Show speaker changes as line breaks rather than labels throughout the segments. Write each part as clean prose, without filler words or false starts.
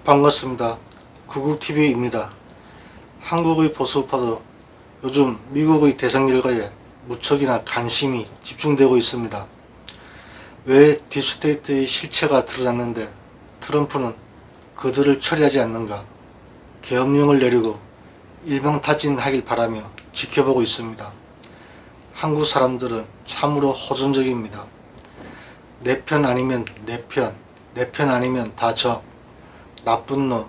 반갑습니다. 구국TV입니다. 한국의 보수파도 요즘 미국의 대선 결과에 무척이나 관심이 집중되고 있습니다. 왜 딥스테이트의 실체가 드러났는데 트럼프는 그들을 처리하지 않는가, 계엄령을 내리고 일망타진하길 바라며 지켜보고 있습니다. 한국 사람들은 참으로 호전적입니다. 내 편 아니면 내 편, 내 편 아니면 다 저, 나쁜 놈,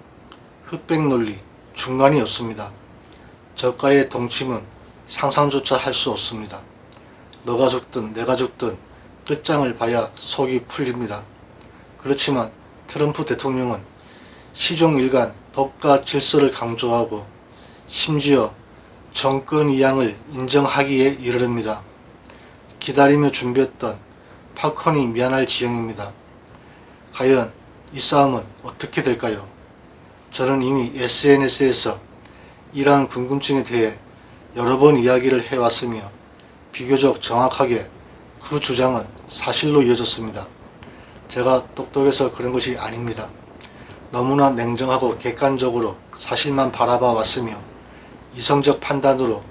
흑백 논리, 중간이 없습니다. 저가의 동침은 상상조차 할 수 없습니다. 너가 죽든 내가 죽든 끝장을 봐야 속이 풀립니다. 그렇지만 트럼프 대통령은 시종일관 법과 질서를 강조하고 심지어 정권 이양을 인정하기에 이르릅니다. 기다리며 준비했던 팝콘이 미안할 지경입니다. 과연 이 싸움은 어떻게 될까요? 저는 이미 SNS에서 이러한 궁금증에 대해 여러 번 이야기를 해왔으며 비교적 정확하게 그 주장은 사실로 이어졌습니다. 제가 똑똑해서 그런 것이 아닙니다. 너무나 냉정하고 객관적으로 사실만 바라봐 왔으며 이성적 판단으로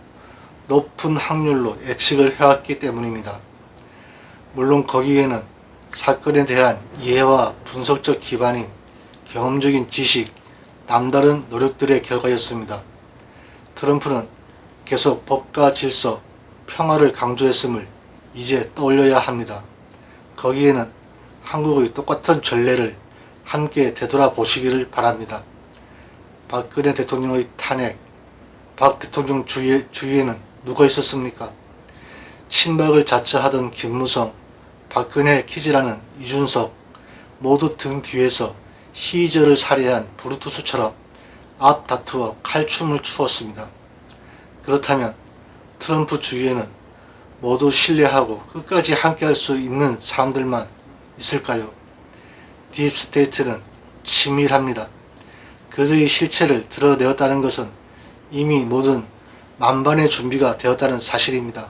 높은 확률로 예측을 해왔기 때문입니다. 물론 거기에는 사건에 대한 이해와 분석적 기반인 경험적인 지식, 남다른 노력들의 결과였습니다. 트럼프는 계속 법과 질서, 평화를 강조했음을 이제 떠올려야 합니다. 거기에는 한국의 똑같은 전례를 함께 되돌아보시기를 바랍니다. 박근혜 대통령의 탄핵, 박 대통령 주위에는 누가 있었습니까? 친박을 자처하던 김무성, 박근혜 키즈라는 이준석 모두 등 뒤에서 시저를 살해한 브루투스처럼 앞 다투어 칼춤을 추었습니다. 그렇다면 트럼프 주위에는 모두 신뢰하고 끝까지 함께할 수 있는 사람들만 있을까요? 딥스테이트는 치밀합니다. 그들의 실체를 드러내었다는 것은 이미 모든 만반의 준비가 되었다는 사실입니다.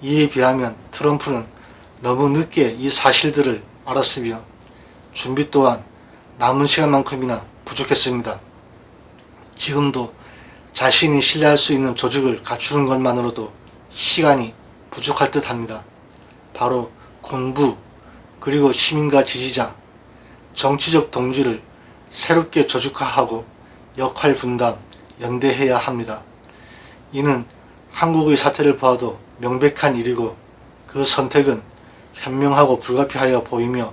이에 비하면 트럼프는 너무 늦게 이 사실들을 알았으며 준비 또한 남은 시간만큼이나 부족했습니다. 지금도 자신이 신뢰할 수 있는 조직을 갖추는 것만으로도 시간이 부족할 듯 합니다. 바로 군부, 그리고 시민과 지지자, 정치적 동지를 새롭게 조직화하고 역할 분담, 연대해야 합니다. 이는 한국의 사태를 봐도 명백한 일이고 그 선택은 현명하고 불가피하여 보이며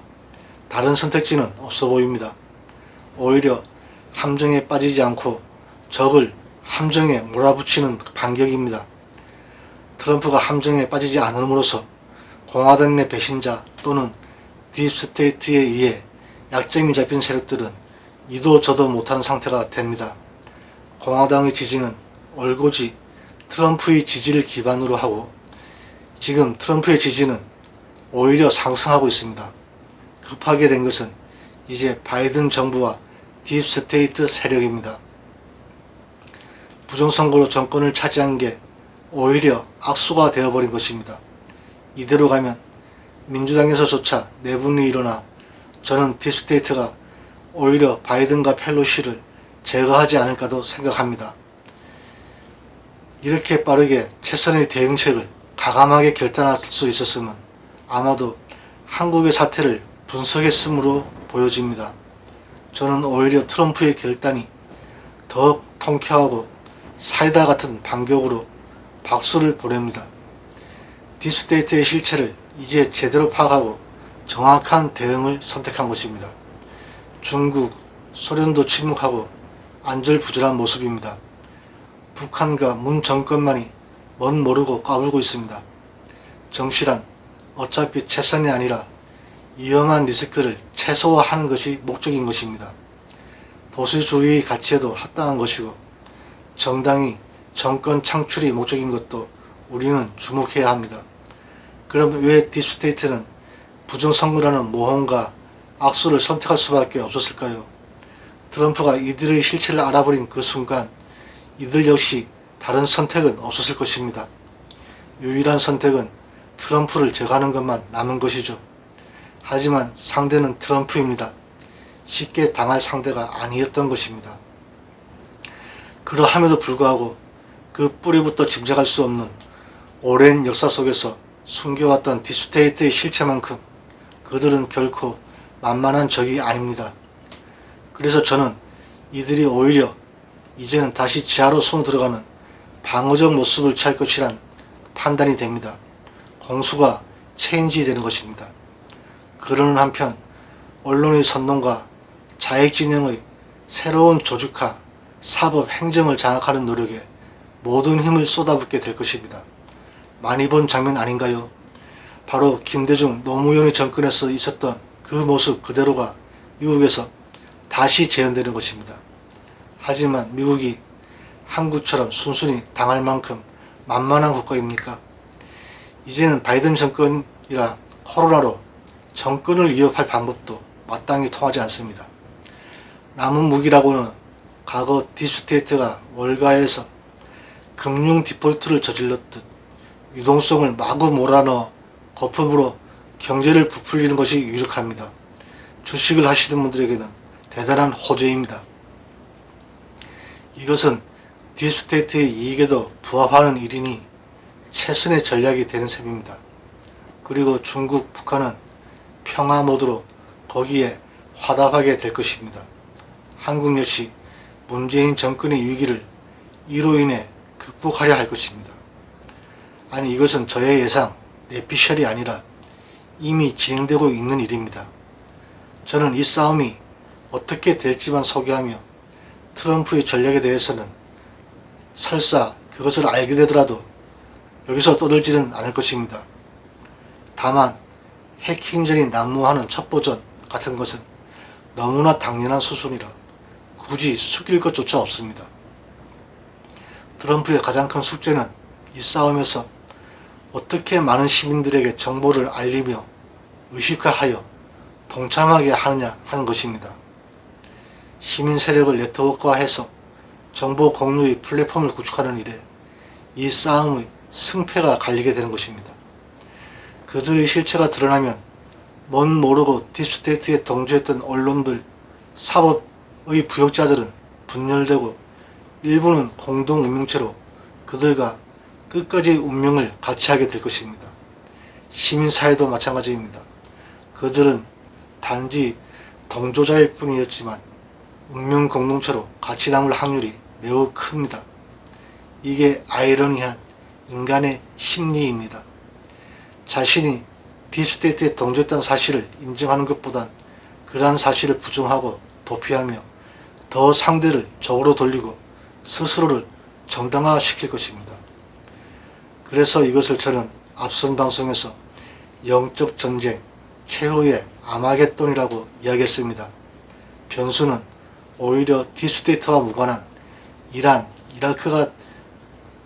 다른 선택지는 없어 보입니다. 오히려 함정에 빠지지 않고 적을 함정에 몰아붙이는 반격입니다. 트럼프가 함정에 빠지지 않음으로써 공화당 내 배신자 또는 딥스테이트에 의해 약점이 잡힌 세력들은 이도 저도 못하는 상태가 됩니다. 공화당의 지지는 올고지 트럼프의 지지를 기반으로 하고 지금 트럼프의 지지는 오히려 상승하고 있습니다. 급하게 된 것은 이제 바이든 정부와 딥스테이트 세력입니다. 부정선거로 정권을 차지한 게 오히려 악수가 되어버린 것입니다. 이대로 가면 민주당에서조차 내분이 일어나 저는 딥스테이트가 오히려 바이든과 펠로시를 제거하지 않을까도 생각합니다. 이렇게 빠르게 최선의 대응책을 과감하게 결단할 수 있었으면 아마도 한국의 사태를 분석했으므로 보여집니다. 저는 오히려 트럼프의 결단이 더욱 통쾌하고 사이다 같은 반격으로 박수를 보냅니다. 딥스테이트의 실체를 이제 제대로 파악하고 정확한 대응을 선택한 것입니다. 중국, 소련도 침묵하고 안절부절한 모습입니다. 북한과 문 정권만이 멋 모르고 까불고 있습니다. 정치란 어차피 최선이 아니라 위험한 리스크를 최소화하는 것이 목적인 것입니다. 보수주의의 가치에도 합당한 것이고 정당이 정권 창출이 목적인 것도 우리는 주목해야 합니다. 그럼 왜 딥스테이트는 부정선거라는 모험과 악수를 선택할 수밖에 없었을까요? 트럼프가 이들의 실체를 알아버린 그 순간 이들 역시 다른 선택은 없었을 것입니다. 유일한 선택은 트럼프를 제거하는 것만 남은 것이죠. 하지만 상대는 트럼프입니다. 쉽게 당할 상대가 아니었던 것입니다. 그러함에도 불구하고 그 뿌리부터 짐작할 수 없는 오랜 역사 속에서 숨겨왔던 딥스테이트의 실체만큼 그들은 결코 만만한 적이 아닙니다. 그래서 저는 이들이 오히려 이제는 다시 지하로 숨어 들어가는 방어적 모습을 취할 것이란 판단이 됩니다. 공수가 체인지되는 것입니다. 그러는 한편 언론의 선동과 자익진영의 새로운 조직화, 사법, 행정을 장악하는 노력에 모든 힘을 쏟아붓게 될 것입니다. 많이 본 장면 아닌가요? 바로 김대중 노무현의 정권에서 있었던 그 모습 그대로가 미국에서 다시 재현되는 것입니다. 하지만 미국이 한국처럼 순순히 당할 만큼 만만한 국가입니까? 이제는 바이든 정권이라 코로나로 정권을 위협할 방법도 마땅히 통하지 않습니다. 남은 무기라고는 과거 딥스테이트가 월가에서 금융 디폴트를 저질렀듯 유동성을 마구 몰아넣어 거품으로 경제를 부풀리는 것이 유력합니다. 주식을 하시는 분들에게는 대단한 호재입니다. 이것은 딥스테이트의 이익에도 부합하는 일이니 최선의 전략이 되는 셈입니다. 그리고 중국, 북한은 평화 모드로 거기에 화답하게 될 것입니다. 한국 역시 문재인 정권의 위기를 이로 인해 극복하려 할 것입니다. 아니, 이것은 저의 예상, 내피셜이 아니라 이미 진행되고 있는 일입니다. 저는 이 싸움이 어떻게 될지만 소개하며 트럼프의 전략에 대해서는 설사 그것을 알게 되더라도 여기서 떠들지는 않을 것입니다. 다만 해킹전이 난무하는 첩보전 같은 것은 너무나 당연한 수순이라 굳이 숙일 것조차 없습니다. 트럼프의 가장 큰 숙제는 이 싸움에서 어떻게 많은 시민들에게 정보를 알리며 의식화하여 동참하게 하느냐 하는 것입니다. 시민 세력을 네트워크화해서 정보 공유의 플랫폼을 구축하는 일에 이 싸움의 승패가 갈리게 되는 것입니다. 그들의 실체가 드러나면 뭔 모르고 딥스테이트에 동조했던 언론들, 사법의 부역자들은 분열되고 일부는 공동 운명체로 그들과 끝까지 운명을 같이 하게 될 것입니다. 시민사회도 마찬가지입니다. 그들은 단지 동조자일 뿐이었지만 운명 공동체로 같이 남을 확률이 매우 큽니다. 이게 아이러니한 인간의 심리입니다. 자신이 딥스테이트에 동조했다는 사실을 인정하는 것보단 그러한 사실을 부정하고 도피하며 더 상대를 적으로 돌리고 스스로를 정당화시킬 것입니다. 그래서 이것을 저는 앞선 방송에서 영적 전쟁, 최후의 아마겟돈이라고 이야기했습니다. 변수는 오히려 딥스테이트와 무관한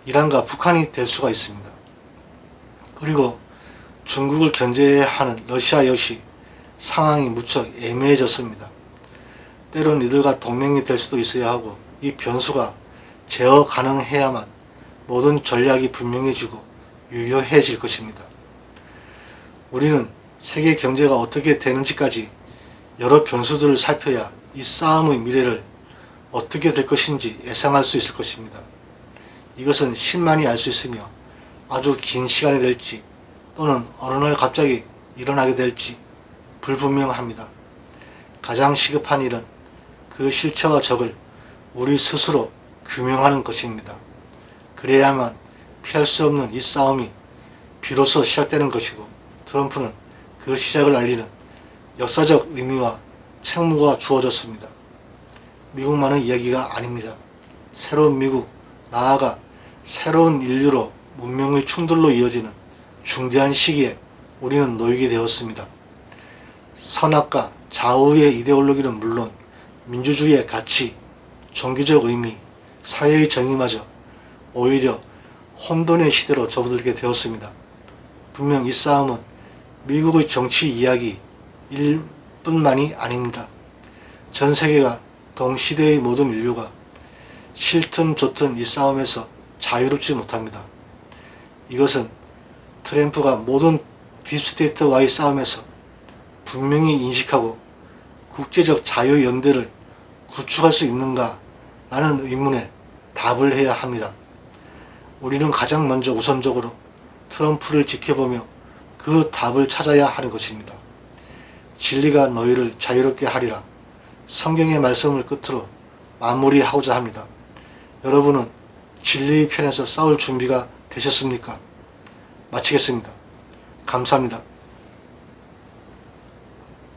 이란과 북한이 될 수가 있습니다. 그리고 중국을 견제해야 하는 러시아 역시 상황이 무척 애매해졌습니다. 때론 이들과 동맹이 될 수도 있어야 하고 이 변수가 제어 가능해야만 모든 전략이 분명해지고 유효해질 것입니다. 우리는 세계 경제가 어떻게 되는지까지 여러 변수들을 살펴야 이 싸움의 미래를 어떻게 될 것인지 예상할 수 있을 것입니다. 이것은 신만이 알 수 있으며 아주 긴 시간이 될지 또는 어느 날 갑자기 일어나게 될지 불분명합니다. 가장 시급한 일은 그 실체와 적을 우리 스스로 규명하는 것입니다. 그래야만 피할 수 없는 이 싸움이 비로소 시작되는 것이고 트럼프는 그 시작을 알리는 역사적 의미와 책무가 주어졌습니다. 미국만의 이야기가 아닙니다. 새로운 미국, 나아가 새로운 인류로 문명의 충돌로 이어지는 중대한 시기에 우리는 놓이게 되었습니다. 선악과 좌우의 이데올로기는 물론 민주주의의 가치, 종교적 의미, 사회의 정의마저 오히려 혼돈의 시대로 접어들게 되었습니다. 분명 이 싸움은 미국의 정치 이야기일 뿐만이 아닙니다. 전 세계가 동시대의 모든 인류가 싫든 좋든 이 싸움에서 자유롭지 못합니다. 이것은 트럼프가 모든 딥스테이트와의 싸움에서 분명히 인식하고 국제적 자유연대를 구축할 수 있는가 라는 의문에 답을 해야 합니다. 우리는 가장 먼저 우선적으로 트럼프를 지켜보며 그 답을 찾아야 하는 것입니다. 진리가 너희를 자유롭게 하리라. 성경의 말씀을 끝으로 마무리하고자 합니다. 여러분은 진리의 편에서 싸울 준비가 되셨습니까? 마치겠습니다. 감사합니다.